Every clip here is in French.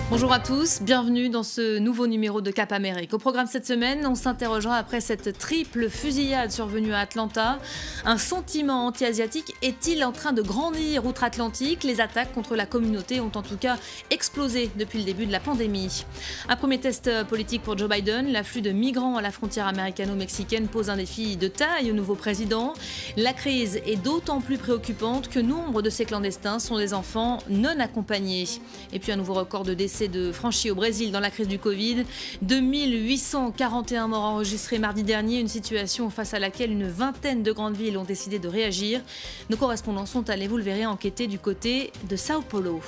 Bonjour à tous, bienvenue dans ce nouveau numéro de Cap Amérique. Au programme cette semaine, on s'interrogera après cette triple fusillade survenue à Atlanta. Un sentiment anti-asiatique est-il en train de grandir outre-Atlantique? Les attaques contre la communauté ont en tout cas explosé depuis le début de la pandémie. Un premier test politique pour Joe Biden. L'afflux de migrants à la frontière américano-mexicaine pose un défi de taille au nouveau président. La crise est d'autant plus préoccupante que nombre de ces clandestins sont des enfants non accompagnés. Et puis un nouveau record de décès franchi au Brésil dans la crise du Covid. 2841 morts enregistrés mardi dernier, une situation face à laquelle une vingtaine de grandes villes ont décidé de réagir. Nos correspondants sont allés, vous le verrez, enquêter du côté de Sao Paulo.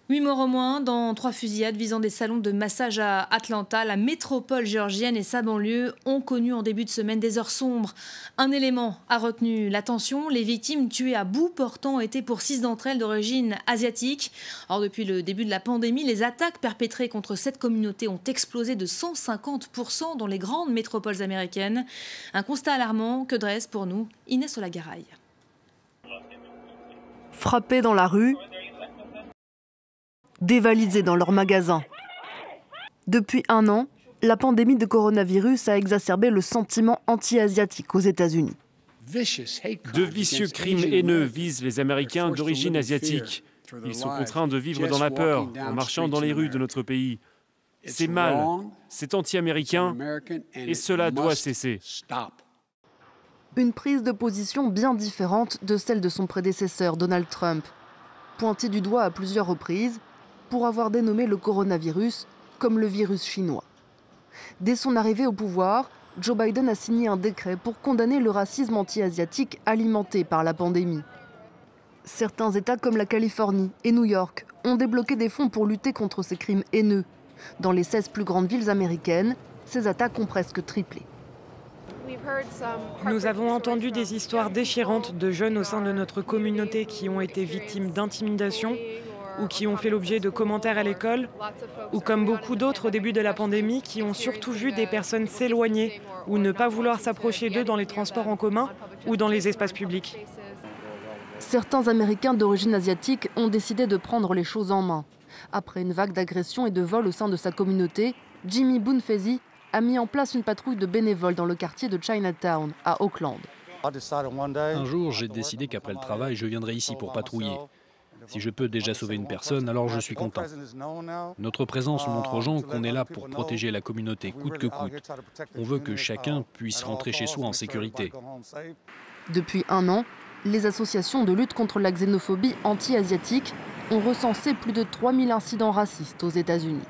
8 morts au moins dans 3 fusillades visant des salons de massage à Atlanta. La métropole géorgienne et sa banlieue ont connu en début de semaine des heures sombres. Un élément a retenu l'attention. Les victimes tuées à bout portant étaient pour 6 d'entre elles d'origine asiatique. Or, depuis le début de la pandémie, les attaques perpétrées contre cette communauté ont explosé de 150% dans les grandes métropoles américaines. Un constat alarmant que dresse pour nous Inès Olagaray. Frappés dans la rue, dévalisés dans leurs magasins. Depuis 1 an, la pandémie de coronavirus a exacerbé le sentiment anti-asiatique aux États-Unis. De vicieux crimes haineux visent les Américains d'origine asiatique. Ils sont contraints de vivre dans la peur en marchant dans les rues de notre pays. C'est mal, c'est anti-américain et cela doit cesser. Une prise de position bien différente de celle de son prédécesseur Donald Trump, pointé du doigt à plusieurs reprises pour avoir dénommé le coronavirus comme le virus chinois. Dès son arrivée au pouvoir, Joe Biden a signé un décret pour condamner le racisme anti-asiatique alimenté par la pandémie. Certains États comme la Californie et New York ont débloqué des fonds pour lutter contre ces crimes haineux. Dans les 16 plus grandes villes américaines, ces attaques ont presque triplé. Nous avons entendu des histoires déchirantes de jeunes au sein de notre communauté qui ont été victimes d'intimidation ou qui ont fait l'objet de commentaires à l'école, ou comme beaucoup d'autres au début de la pandémie, qui ont surtout vu des personnes s'éloigner ou ne pas vouloir s'approcher d'eux dans les transports en commun ou dans les espaces publics. Certains Américains d'origine asiatique ont décidé de prendre les choses en main. Après une vague d'agressions et de vols au sein de sa communauté, Jimmy Bounfezi a mis en place une patrouille de bénévoles dans le quartier de Chinatown, à Oakland. Un jour, j'ai décidé qu'après le travail, je viendrai ici pour patrouiller. Si je peux déjà sauver une personne, alors je suis content. Notre présence montre aux gens qu'on est là pour protéger la communauté, coûte que coûte. On veut que chacun puisse rentrer chez soi en sécurité. Depuis 1 an, les associations de lutte contre la xénophobie anti-asiatique ont recensé plus de 3000 incidents racistes aux États-Unis.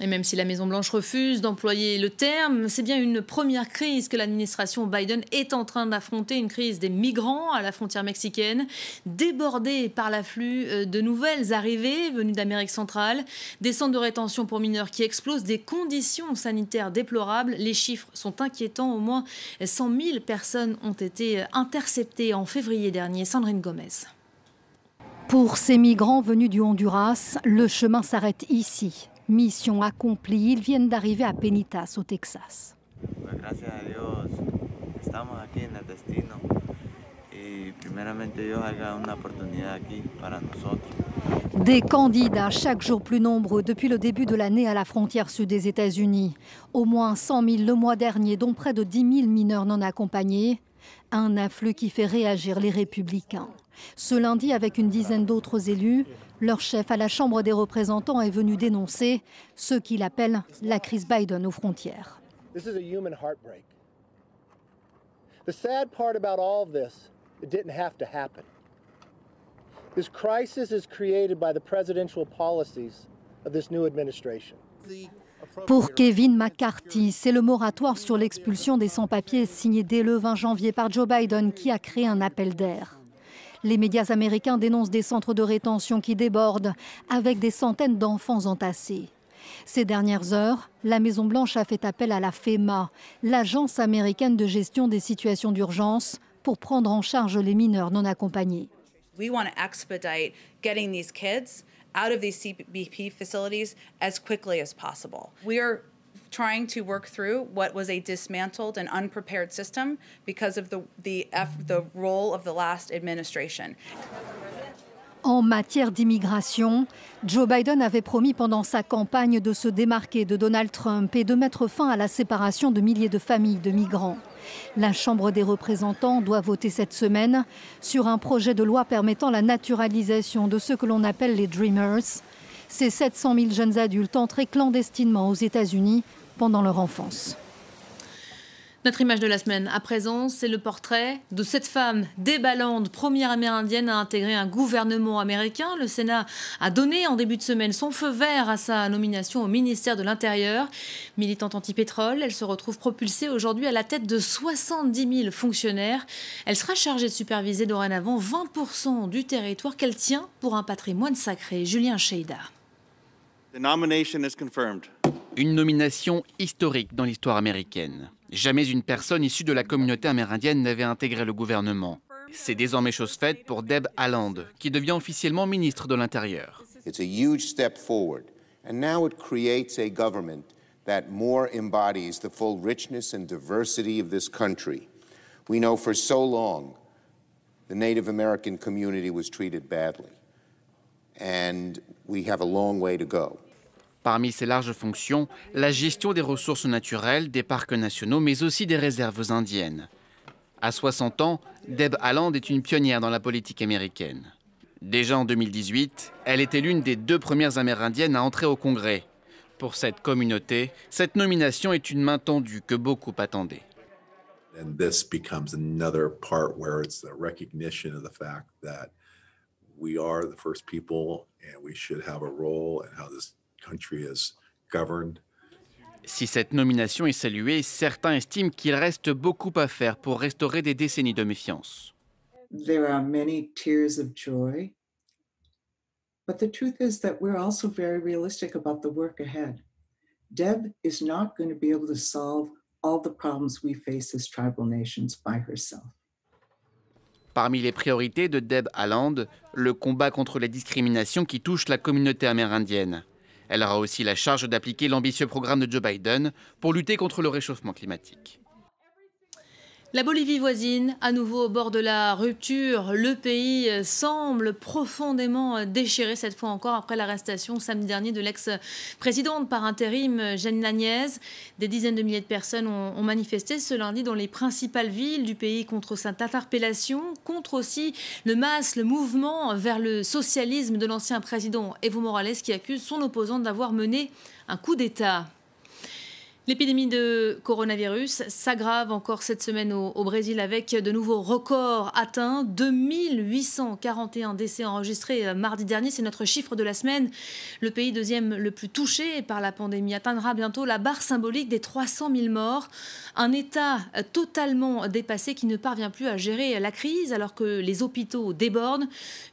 Et même si la Maison-Blanche refuse d'employer le terme, c'est bien une première crise que l'administration Biden est en train d'affronter, une crise des migrants à la frontière mexicaine, débordée par l'afflux de nouvelles arrivées venues d'Amérique centrale, des centres de rétention pour mineurs qui explosent, des conditions sanitaires déplorables. Les chiffres sont inquiétants, au moins 100 000 personnes ont été interceptées en février dernier. Sandrine Gomez. Pour ces migrants venus du Honduras, le chemin s'arrête ici. Mission accomplie, ils viennent d'arriver à Penitas, au Texas. Des candidats chaque jour plus nombreux depuis le début de l'année à la frontière sud des États-Unis. Au moins 100 000 le mois dernier, dont près de 10 000 mineurs non accompagnés. Un afflux qui fait réagir les républicains. Ce lundi, avec une dizaine d'autres élus, leur chef à la Chambre des représentants est venu dénoncer ce qu'il appelle la crise Biden aux frontières. This is a human heartbreak. The sad part about all of this, it didn't have to happen. This crisis is created by the presidential policies of this new administration. Pour Kevin McCarthy, c'est le moratoire sur l'expulsion des sans-papiers signé dès le 20 janvier par Joe Biden qui a créé un appel d'air. Les médias américains dénoncent des centres de rétention qui débordent, avec des centaines d'enfants entassés. Ces dernières heures, la Maison-Blanche a fait appel à la FEMA, l'agence américaine de gestion des situations d'urgence, pour prendre en charge les mineurs non accompagnés. We want to expedite getting these kids out of these CBP facilities as quickly as possible. We are trying to work through what was a dismantled and unprepared system because of the role of the last administration. En matière d'immigration, Joe Biden avait promis pendant sa campagne de se démarquer de Donald Trump et de mettre fin à la séparation de milliers de familles de migrants. La Chambre des représentants doit voter cette semaine sur un projet de loi permettant la naturalisation de ceux que l'on appelle les Dreamers. Ces 700 000 jeunes adultes entrés clandestinement aux États-Unis pendant leur enfance. Notre image de la semaine, à présent, c'est le portrait de cette femme, Deb Haaland, première amérindienne à intégrer un gouvernement américain. Le Sénat a donné en début de semaine son feu vert à sa nomination au ministère de l'Intérieur. Militante anti-pétrole, elle se retrouve propulsée aujourd'hui à la tête de 70 000 fonctionnaires. Elle sera chargée de superviser dorénavant 20% du territoire qu'elle tient pour un patrimoine sacré. Julien Sheida. Une nomination historique dans l'histoire américaine. Jamais une personne issue de la communauté amérindienne n'avait intégré le gouvernement. C'est désormais chose faite pour Deb Haaland, qui devient officiellement ministre de l'Intérieur. It's a huge step forward, and now it creates a government that more embodies the full richness and diversity of this country. We know for so long the Native American community was treated badly, and we have a long way to go. Parmi ses larges fonctions, la gestion des ressources naturelles, des parcs nationaux, mais aussi des réserves indiennes. À 60 ans, Deb Haaland est une pionnière dans la politique américaine. Déjà en 2018, elle était l'une des 2 premières amérindiennes à entrer au Congrès. Pour cette communauté, cette nomination est une main tendue que beaucoup attendaient. And this becomes another part where it's the recognition of the fact that we are the first people and we should have a role in how this country is governed. Si cette nomination est saluée, certains estiment qu'il reste beaucoup à faire pour restaurer des décennies de méfiance. There are many tears of joy, but the truth is that we're also very realistic about the work ahead. Deb is not going to be able to solve all the problems we face as tribal nations by herself. Parmi les priorités de Deb Haaland, le combat contre les discriminations qui touchent la communauté amérindienne. Elle aura aussi la charge d'appliquer l'ambitieux programme de Joe Biden pour lutter contre le réchauffement climatique. La Bolivie voisine, à nouveau au bord de la rupture. Le pays semble profondément déchiré, cette fois encore, après l'arrestation samedi dernier de l'ex-présidente par intérim, Janine Áñez. Des dizaines de milliers de personnes ont manifesté ce lundi dans les principales villes du pays contre cette interpellation, contre aussi le MAS, le mouvement vers le socialisme de l'ancien président Evo Morales, qui accuse son opposant d'avoir mené un coup d'État. L'épidémie de coronavirus s'aggrave encore cette semaine au Brésil avec de nouveaux records atteints. 2841 décès enregistrés mardi dernier, c'est notre chiffre de la semaine. Le pays deuxième le plus touché par la pandémie atteindra bientôt la barre symbolique des 300 000 morts. Un état totalement dépassé qui ne parvient plus à gérer la crise alors que les hôpitaux débordent.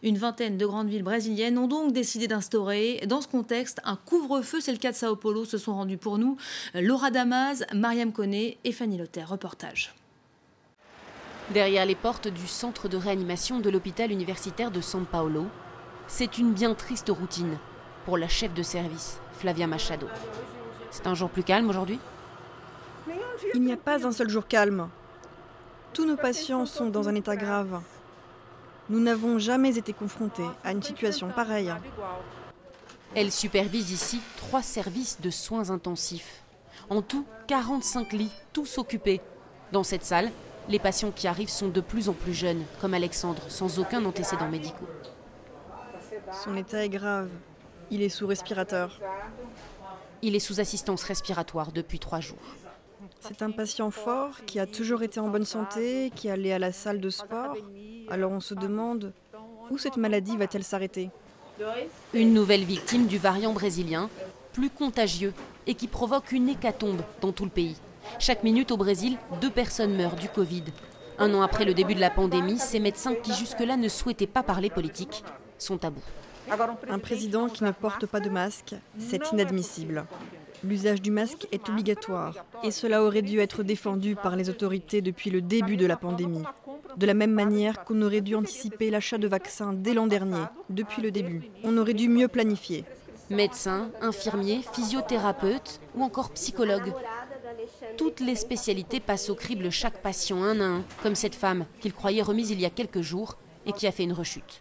Une vingtaine de grandes villes brésiliennes ont donc décidé d'instaurer dans ce contexte un couvre-feu. C'est le cas de Sao Paulo, se sont rendus pour nous Laura Damas, Mariam Koné et Fanny Lotter. Reportage. Derrière les portes du centre de réanimation de l'hôpital universitaire de São Paulo, c'est une bien triste routine pour la chef de service, Flavia Machado. C'est un jour plus calme aujourd'hui ? Il n'y a pas un seul jour calme. Tous nos patients sont dans un état grave. Nous n'avons jamais été confrontés à une situation pareille. Elle supervise ici 3 services de soins intensifs. En tout, 45 lits, tous occupés. Dans cette salle, les patients qui arrivent sont de plus en plus jeunes, comme Alexandre, sans aucun antécédent médicaux. Son état est grave. Il est sous respirateur. Il est sous assistance respiratoire depuis 3 jours. C'est un patient fort qui a toujours été en bonne santé, qui allait à la salle de sport. Alors on se demande où cette maladie va-t-elle s'arrêter ? Une nouvelle victime du variant brésilien, plus contagieux et qui provoque une hécatombe dans tout le pays. Chaque minute au Brésil, 2 personnes meurent du Covid. 1 an après le début de la pandémie, ces médecins qui jusque-là ne souhaitaient pas parler politique sont à bout. Un président qui ne porte pas de masque, c'est inadmissible. L'usage du masque est obligatoire et cela aurait dû être défendu par les autorités depuis le début de la pandémie. De la même manière qu'on aurait dû anticiper l'achat de vaccins dès l'an dernier, depuis le début. On aurait dû mieux planifier. Médecins, infirmiers, physiothérapeutes ou encore psychologues. Toutes les spécialités passent au crible chaque patient un à un, comme cette femme qu'il croyait remise il y a quelques jours et qui a fait une rechute.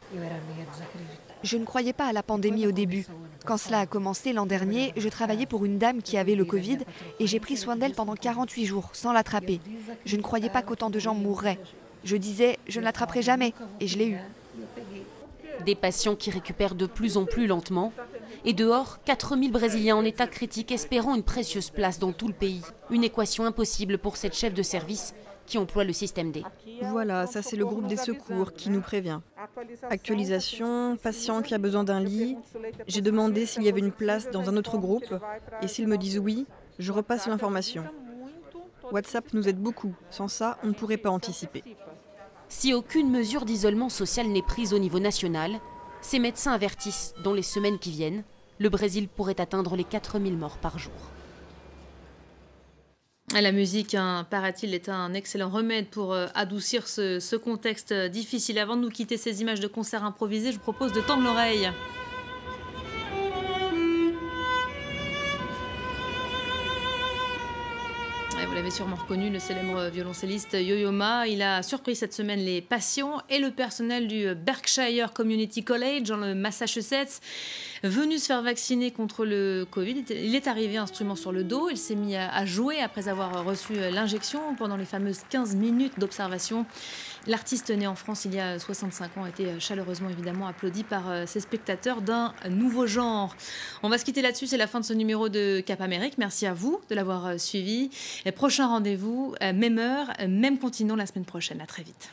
Je ne croyais pas à la pandémie au début. Quand cela a commencé l'an dernier, je travaillais pour une dame qui avait le Covid et j'ai pris soin d'elle pendant 48 jours sans l'attraper. Je ne croyais pas qu'autant de gens mourraient. Je disais, je ne l'attraperai jamais et je l'ai eu. Des patients qui récupèrent de plus en plus lentement. Et dehors, 4000 Brésiliens en état critique espérant une précieuse place dans tout le pays. Une équation impossible pour cette chef de service qui emploie le système D. Voilà, ça c'est le groupe des secours qui nous prévient. Actualisation, patient qui a besoin d'un lit. J'ai demandé s'il y avait une place dans un autre groupe et s'ils me disent oui, je repasse l'information. WhatsApp nous aide beaucoup, sans ça on ne pourrait pas anticiper. Si aucune mesure d'isolement social n'est prise au niveau national, ces médecins avertissent, dans les semaines qui viennent, le Brésil pourrait atteindre les 4000 morts par jour. La musique, paraît-il, est un excellent remède pour adoucir ce contexte difficile. Avant de nous quitter ces images de concerts improvisés, je vous propose de tendre l'oreille. Vous l'avez sûrement reconnu, le célèbre violoncelliste Yo-Yo Ma. Il a surpris cette semaine les patients et le personnel du Berkshire Community College dans le Massachusetts. Venu se faire vacciner contre le Covid, il est arrivé instrument sur le dos. Il s'est mis à jouer après avoir reçu l'injection pendant les fameuses 15 minutes d'observation. L'artiste né en France il y a 65 ans a été chaleureusement évidemment applaudi par ses spectateurs d'un nouveau genre. On va se quitter là-dessus, c'est la fin de ce numéro de Cap Amérique. Merci à vous de l'avoir suivi. Et prochain rendez-vous, même heure, même continent la semaine prochaine. À très vite.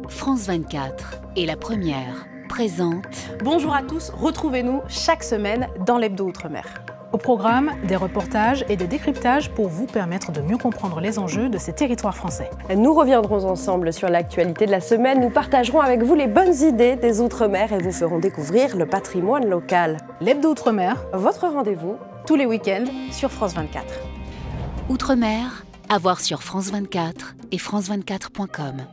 France 24 et La Première présente. Bonjour à tous, retrouvez-nous chaque semaine dans l'Hebdo Outre-mer. Au programme, des reportages et des décryptages pour vous permettre de mieux comprendre les enjeux de ces territoires français. Nous reviendrons ensemble sur l'actualité de la semaine. Nous partagerons avec vous les bonnes idées des Outre-mer et vous ferons découvrir le patrimoine local. L'Hebdo Outre-mer, votre rendez-vous tous les week-ends sur France 24. Outre-mer, à voir sur France 24 et France24.com.